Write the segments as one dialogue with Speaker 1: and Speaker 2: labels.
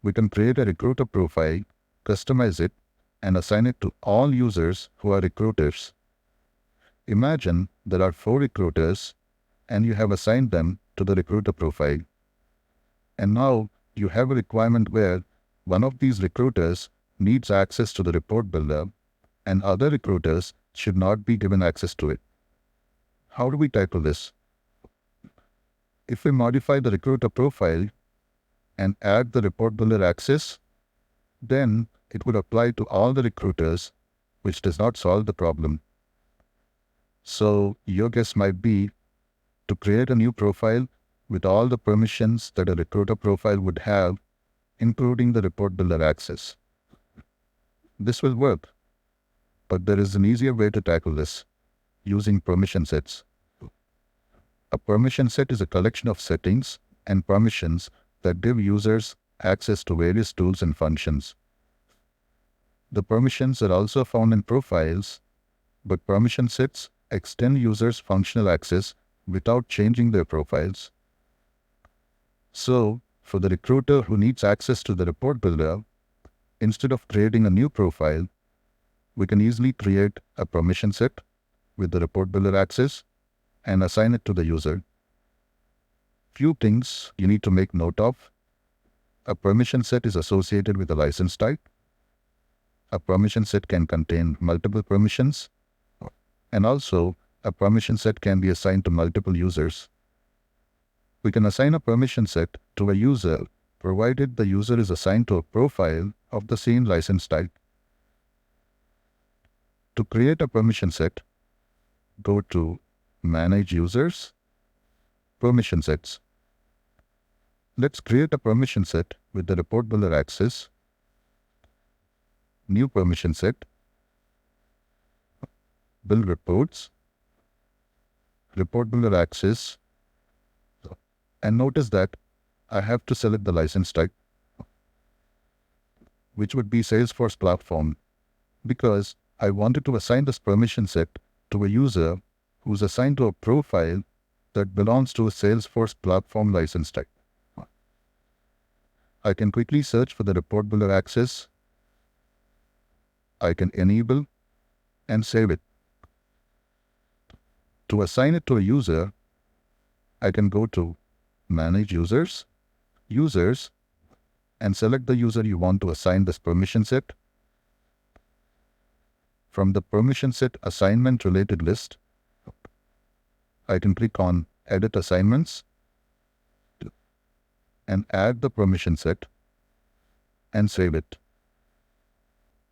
Speaker 1: We can create a recruiter profile, customize it, and assign it to all users who are recruiters. Imagine there are 4 recruiters and you have assigned them to the recruiter profile. And now you have a requirement where one of these recruiters needs access to the report builder and other recruiters should not be given access to it. How do we tackle this? If we modify the recruiter profile and add the report builder access, then it would apply to all the recruiters, which does not solve the problem. So your guess might be to create a new profile with all the permissions that a recruiter profile would have, including the report builder access. This will work, but there is an easier way to tackle this, using permission sets. A permission set is a collection of settings and permissions that give users access to various tools and functions. The permissions are also found in profiles, but permission sets extend users' functional access without changing their profiles. So, for the recruiter who needs access to the report builder, instead of creating a new profile, we can easily create a permission set with the report builder access and assign it to the user. Few things you need to make note of. A permission set is associated with a license type. A permission set can contain multiple permissions. And also, a permission set can be assigned to multiple users. We can assign a permission set to a user provided the user is assigned to a profile of the same license type. To create a permission set, go to Manage Users, Permission Sets. Let's create a permission set with the report builder access. New permission set. Build reports. Report builder access. And notice that I have to select the license type, which would be Salesforce platform, because I wanted to assign this permission set to a user who's assigned to a profile that belongs to a Salesforce platform license type. I can quickly search for the report builder access. I can enable and save it. To assign it to a user, I can go to Manage Users, Users, and select the user you want to assign this permission set. From the permission set assignment related list, I can click on Edit Assignments and add the permission set and save it.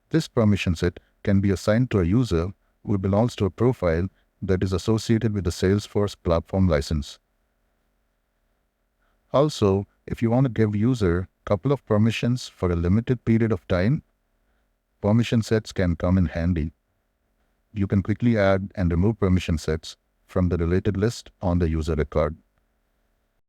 Speaker 1: This permission set can be assigned to a user who belongs to a profile that is associated with the Salesforce platform license. Also, if you want to give user a couple of permissions for a limited period of time, permission sets can come in handy. You can quickly add and remove permission sets from the related list on the user record.